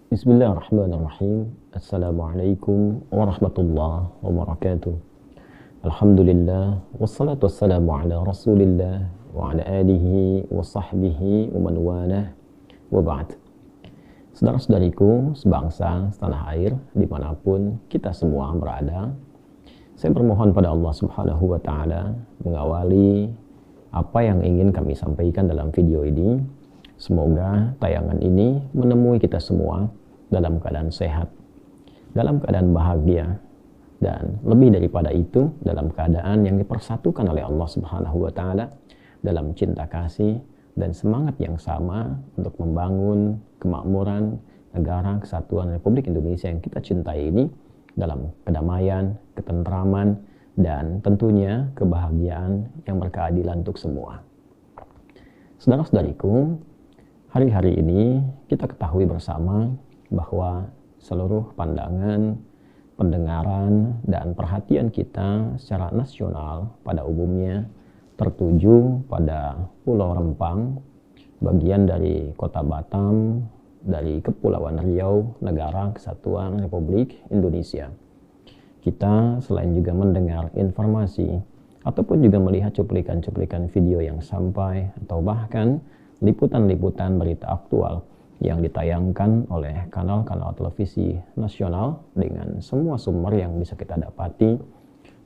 Bismillahirrahmanirrahim. Assalamualaikum warahmatullahi wabarakatuh. Alhamdulillah, wassalatu wassalamu ala rasulillah wa ala alihi wa sahbihi wa man walah wa ba'd. Saudara-saudariku sebangsa setanah air dimanapun kita semua berada, saya bermohon pada Allah subhanahu wa ta'ala mengawali apa yang ingin kami sampaikan dalam video ini. Semoga tayangan ini menemui kita semua dalam keadaan sehat, dalam keadaan bahagia, dan lebih daripada itu dalam keadaan yang dipersatukan oleh Allah Subhanahu wa Ta'ala dalam cinta kasih dan semangat yang sama untuk membangun kemakmuran negara kesatuan Republik Indonesia yang kita cintai ini dalam kedamaian, ketentraman, dan tentunya kebahagiaan yang berkeadilan untuk semua. Saudara-saudariku, hari-hari ini kita ketahui bersama bahwa seluruh pandangan, pendengaran, dan perhatian kita secara nasional pada umumnya tertuju pada Pulau Rempang, bagian dari Kota Batam, dari Kepulauan Riau, Negara Kesatuan Republik Indonesia. Kita selain juga mendengar informasi ataupun juga melihat cuplikan-cuplikan video yang sampai atau bahkan liputan-liputan berita aktual yang ditayangkan oleh kanal-kanal televisi nasional dengan semua sumber yang bisa kita dapati,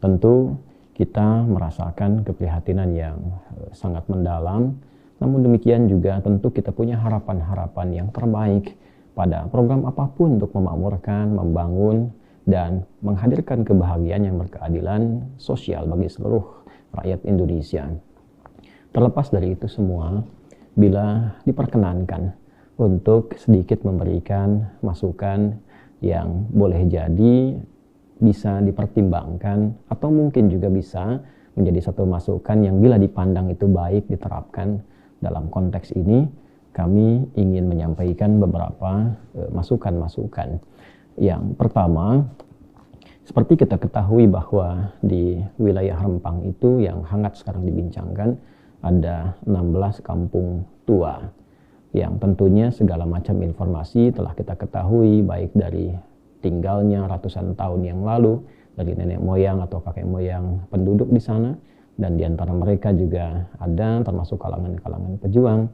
tentu kita merasakan keprihatinan yang sangat mendalam. Namun demikian juga tentu kita punya harapan-harapan yang terbaik pada program apapun untuk memakmurkan, membangun, dan menghadirkan kebahagiaan yang berkeadilan sosial bagi seluruh rakyat Indonesia. Terlepas dari itu semua, bila diperkenankan untuk sedikit memberikan masukan yang boleh jadi bisa dipertimbangkan atau mungkin juga bisa menjadi satu masukan yang bila dipandang itu baik diterapkan dalam konteks ini, kami ingin menyampaikan beberapa masukan-masukan. Yang pertama, seperti kita ketahui bahwa di wilayah Rempang itu yang hangat sekarang dibincangkan ada 16 kampung tua yang tentunya segala macam informasi telah kita ketahui baik dari tinggalnya ratusan tahun yang lalu dari nenek moyang atau kakek moyang penduduk di sana, dan di antara mereka juga ada termasuk kalangan-kalangan pejuang.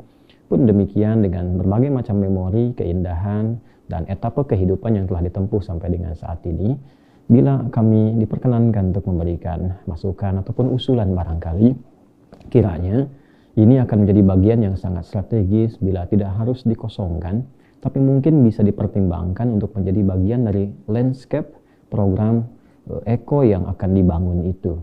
Pun demikian dengan berbagai macam memori, keindahan, dan etapa kehidupan yang telah ditempuh sampai dengan saat ini, bila kami diperkenankan untuk memberikan masukan ataupun usulan barangkali, kiranya ini akan menjadi bagian yang sangat strategis bila tidak harus dikosongkan, tapi mungkin bisa dipertimbangkan untuk menjadi bagian dari landscape program eko yang akan dibangun itu.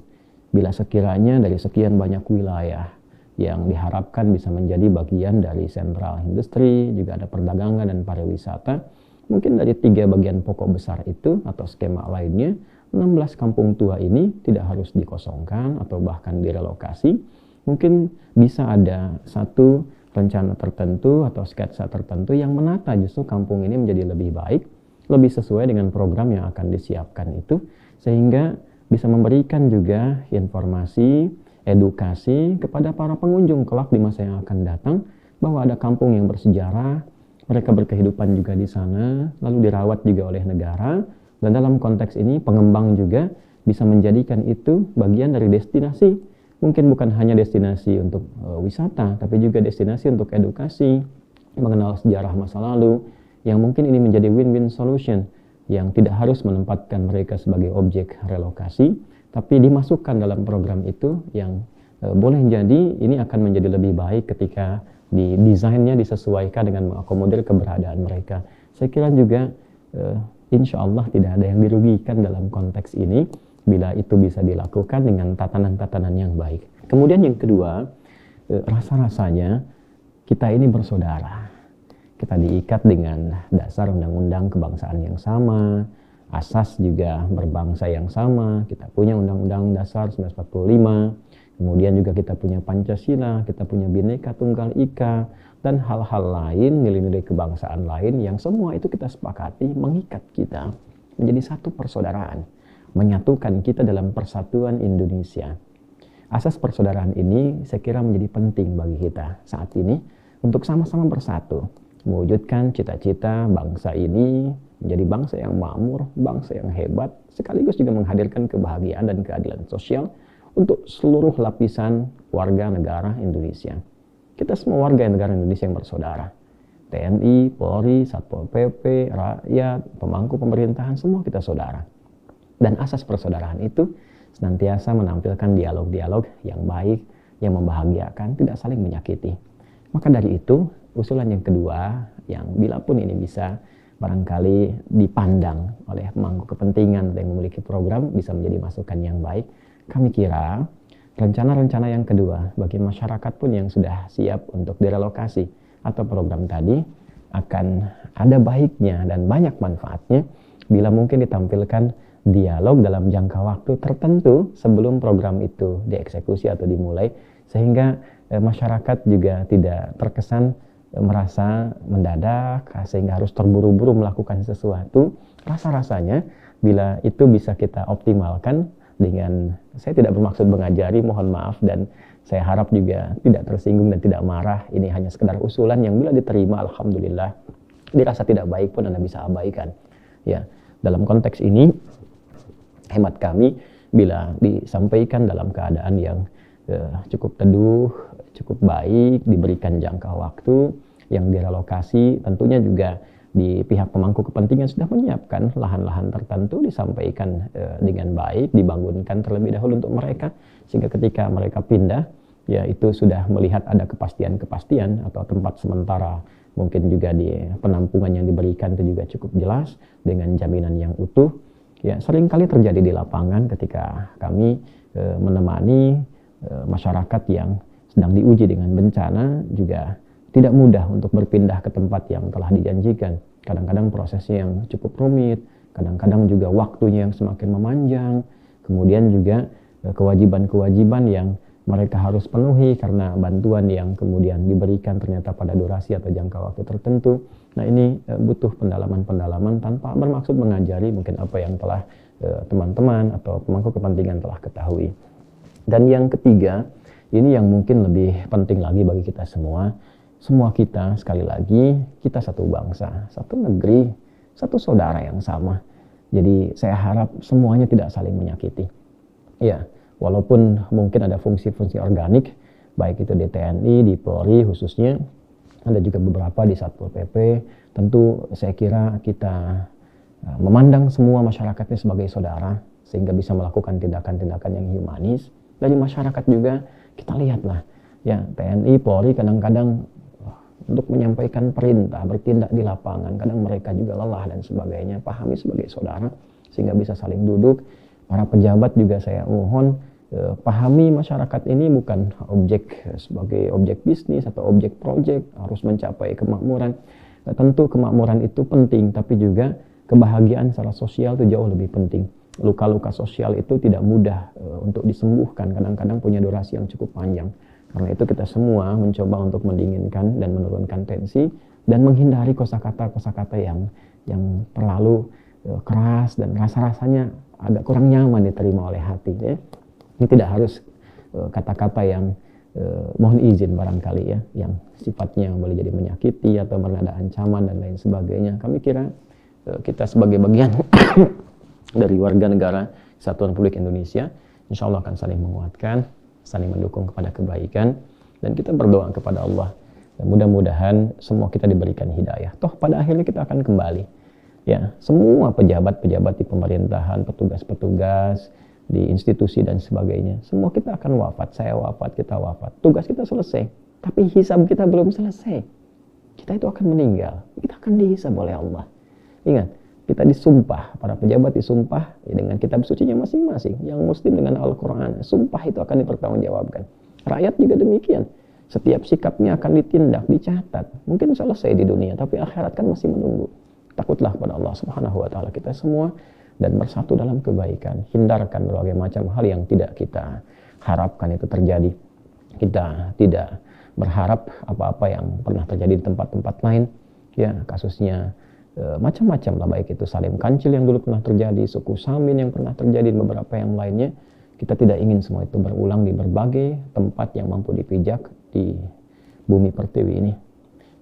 Bila sekiranya dari sekian banyak wilayah yang diharapkan bisa menjadi bagian dari sentral industri, juga ada perdagangan dan pariwisata, mungkin dari 3 bagian pokok besar itu atau skema lainnya, 16 kampung tua ini tidak harus dikosongkan atau bahkan direlokasi. Mungkin bisa ada satu rencana tertentu atau sketsa tertentu yang menata justru kampung ini menjadi lebih baik, lebih sesuai dengan program yang akan disiapkan itu, sehingga bisa memberikan juga informasi, edukasi kepada para pengunjung kelak di masa yang akan datang bahwa ada kampung yang bersejarah, mereka berkehidupan juga di sana, lalu dirawat juga oleh negara, dan dalam konteks ini pengembang juga bisa menjadikan itu bagian dari destinasi. Mungkin bukan hanya destinasi untuk wisata, tapi juga destinasi untuk edukasi, mengenal sejarah masa lalu, yang mungkin ini menjadi win-win solution, yang tidak harus menempatkan mereka sebagai objek relokasi, tapi dimasukkan dalam program itu yang boleh jadi ini akan menjadi lebih baik ketika desainnya disesuaikan dengan mengakomodir keberadaan mereka. Saya kira juga insya Allah tidak ada yang dirugikan dalam konteks ini bila itu bisa dilakukan dengan tatanan-tatanan yang baik. Kemudian yang kedua, rasa-rasanya kita ini bersaudara. Kita diikat dengan dasar undang-undang kebangsaan yang sama, asas juga berbangsa yang sama. Kita punya Undang-Undang Dasar 1945, kemudian juga kita punya Pancasila, kita punya Bhinneka Tunggal Ika, dan hal-hal lain, nilai-nilai kebangsaan lain yang semua itu kita sepakati mengikat kita menjadi satu persaudaraan, menyatukan kita dalam persatuan Indonesia. Asas persaudaraan ini saya kira menjadi penting bagi kita saat ini untuk sama-sama bersatu, mewujudkan cita-cita bangsa ini menjadi bangsa yang makmur, bangsa yang hebat, sekaligus juga menghadirkan kebahagiaan dan keadilan sosial untuk seluruh lapisan warga negara Indonesia. Kita semua warga negara Indonesia yang bersaudara. TNI, Polri, Satpol PP, rakyat, pemangku pemerintahan, semua kita saudara. Dan asas persaudaraan itu senantiasa menampilkan dialog-dialog yang baik, yang membahagiakan, tidak saling menyakiti. Maka dari itu, usulan yang kedua, yang bila pun ini bisa barangkali dipandang oleh pemangku kepentingan yang memiliki program, bisa menjadi masukan yang baik. Kami kira rencana-rencana yang kedua bagi masyarakat pun yang sudah siap untuk direlokasi atau program tadi akan ada baiknya dan banyak manfaatnya bila mungkin ditampilkan dialog dalam jangka waktu tertentu sebelum program itu dieksekusi atau dimulai, sehingga masyarakat juga tidak terkesan merasa mendadak sehingga harus terburu-buru melakukan sesuatu. Rasa-rasanya bila itu bisa kita optimalkan dengan, saya tidak bermaksud mengajari, mohon maaf, dan saya harap juga tidak tersinggung dan tidak marah. Ini hanya sekedar usulan yang bila diterima, alhamdulillah, dirasa tidak baik pun Anda bisa abaikan. Ya, dalam konteks ini, hemat kami bila disampaikan dalam keadaan yang cukup teduh, cukup baik, diberikan jangka waktu, yang direlokasi tentunya juga di pihak pemangku kepentingan sudah menyiapkan lahan-lahan tertentu, disampaikan dengan baik, dibangunkan terlebih dahulu untuk mereka, sehingga ketika mereka pindah, ya itu sudah melihat ada kepastian-kepastian atau tempat sementara, mungkin juga di penampungan yang diberikan itu juga cukup jelas dengan jaminan yang utuh. Ya, seringkali terjadi di lapangan ketika kami menemani masyarakat yang sedang diuji dengan bencana, juga tidak mudah untuk berpindah ke tempat yang telah dijanjikan. Kadang-kadang prosesnya yang cukup rumit, kadang-kadang juga waktunya yang semakin memanjang, kemudian juga kewajiban-kewajiban yang mereka harus penuhi karena bantuan yang kemudian diberikan ternyata pada durasi atau jangka waktu tertentu. Nah, ini butuh pendalaman-pendalaman tanpa bermaksud mengajari mungkin apa yang telah teman-teman atau pemangku kepentingan telah ketahui. Dan yang ketiga, ini yang mungkin lebih penting lagi bagi kita semua. Semua kita, sekali lagi, kita satu bangsa, satu negeri, satu saudara yang sama. Jadi saya harap semuanya tidak saling menyakiti. Ya, walaupun mungkin ada fungsi-fungsi organik, baik itu di TNI, di Polri khususnya, ada juga beberapa di Satpol PP. Tentu saya kira kita memandang semua masyarakatnya sebagai saudara, sehingga bisa melakukan tindakan-tindakan yang humanis. Dari masyarakat juga kita lihatlah, ya TNI, Polri kadang-kadang untuk menyampaikan perintah, bertindak di lapangan, kadang mereka juga lelah dan sebagainya. Pahami sebagai saudara, sehingga bisa saling duduk. Para pejabat juga saya mohon pahami masyarakat ini bukan objek sebagai objek bisnis atau objek proyek, harus mencapai kemakmuran. Tentu kemakmuran itu penting, tapi juga kebahagiaan secara sosial itu jauh lebih penting. Luka-luka sosial itu tidak mudah untuk disembuhkan, kadang-kadang punya durasi yang cukup panjang. Karena itu kita semua mencoba untuk mendinginkan dan menurunkan tensi dan menghindari kosakata-kosakata yang terlalu keras dan rasa-rasanya agak kurang nyaman diterima oleh hati. Ya. Ini tidak harus kata-kata yang mohon izin barangkali ya, yang sifatnya boleh jadi menyakiti atau bernada ancaman dan lain sebagainya. Kami kira kita sebagai bagian dari warga negara Kesatuan Republik Indonesia, insya Allah akan saling menguatkan, saling mendukung kepada kebaikan, dan kita berdoa kepada Allah. Dan mudah-mudahan semua kita diberikan hidayah. Toh pada akhirnya kita akan kembali. Ya, semua pejabat-pejabat di pemerintahan, petugas-petugas di institusi dan sebagainya, semua kita akan wafat. Saya wafat, kita wafat. Tugas kita selesai, tapi hisab kita belum selesai. Kita itu akan meninggal. Kita akan dihisab oleh Allah. Ingat, kita disumpah, para pejabat disumpah ya, dengan kitab sucinya masing-masing. Yang muslim dengan Al-Quran, sumpah itu akan dipertanggungjawabkan. Rakyat juga demikian. Setiap sikapnya akan ditindak, dicatat. Mungkin selesai di dunia, tapi akhirat kan masih menunggu. Takutlah pada Allah Subhanahu wa Ta'ala kita semua dan bersatu dalam kebaikan. Hindarkan berbagai macam hal yang tidak kita harapkan itu terjadi. Kita tidak berharap apa-apa yang pernah terjadi di tempat-tempat lain. Ya, kasusnya macam-macam lah, baik itu Salim Kancil yang dulu pernah terjadi, suku Samin yang pernah terjadi, dan beberapa yang lainnya. Kita tidak ingin semua itu berulang di berbagai tempat yang mampu dipijak di bumi pertiwi ini.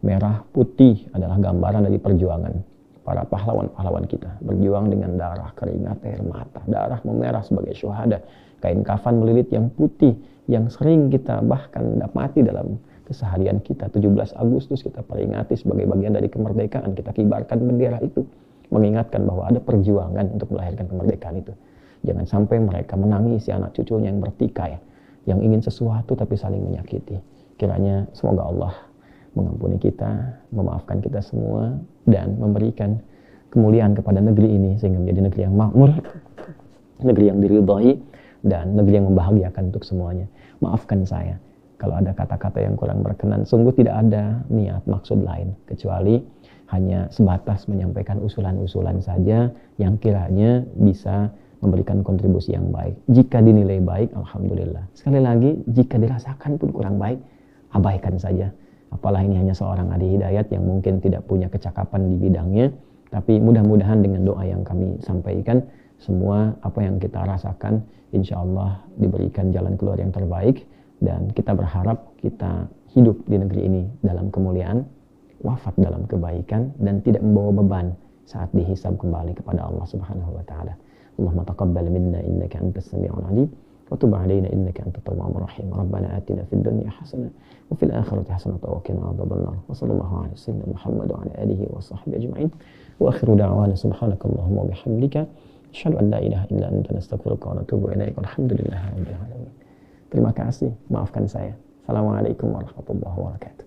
Merah putih adalah gambaran dari perjuangan para pahlawan-pahlawan kita. Berjuang dengan darah, keringat, air mata. Darah memerah sebagai syuhada. Kain kafan melilit yang putih, yang sering kita bahkan dapati dalam keseharian kita. 17 Agustus kita peringati sebagai bagian dari kemerdekaan. Kita kibarkan bendera itu, mengingatkan bahwa ada perjuangan untuk melahirkan kemerdekaan itu. Jangan sampai mereka menangisi anak cucunya yang bertikai, yang ingin sesuatu tapi saling menyakiti. Kiranya semoga Allah mengampuni kita, memaafkan kita semua, dan memberikan kemuliaan kepada negeri ini sehingga menjadi negeri yang makmur, negeri yang diridhai, dan negeri yang membahagiakan untuk semuanya. Maafkan saya kalau ada kata-kata yang kurang berkenan. Sungguh tidak ada niat maksud lain kecuali hanya sebatas menyampaikan usulan-usulan saja yang kiranya bisa memberikan kontribusi yang baik. Jika dinilai baik, alhamdulillah. Sekali lagi, jika dirasakan pun kurang baik, abaikan saja. Apalah ini hanya seorang Adi Hidayat yang mungkin tidak punya kecakapan di bidangnya, tapi mudah-mudahan dengan doa yang kami sampaikan, semua apa yang kita rasakan, insya Allah diberikan jalan keluar yang terbaik, dan kita berharap kita hidup di negeri ini dalam kemuliaan, wafat dalam kebaikan, dan tidak membawa beban saat dihisab kembali kepada Allah Subhanahu wa Ta'ala. Allahumma taqabbal minna innaka antas sami'ul 'alim wa tub 'alaina innaka antat tawwabur rahim. Rabbana atina fid dunya hasanah wa fil akhirati hasanah wa qina adzabannar. Wa sallallahu ala sayyidina Muhammad wa ala alihi wa sahbihi ajma'in. Wa akhiru da'wana subhanakallahumma wa bihamdika asyhadu an la ilaha illa anta nastaghfiruka wa natubu ilaik. Alhamdulillahirabbil alamin. Terima kasih, maafkan saya. Assalamualaikum warahmatullahi wabarakatuh.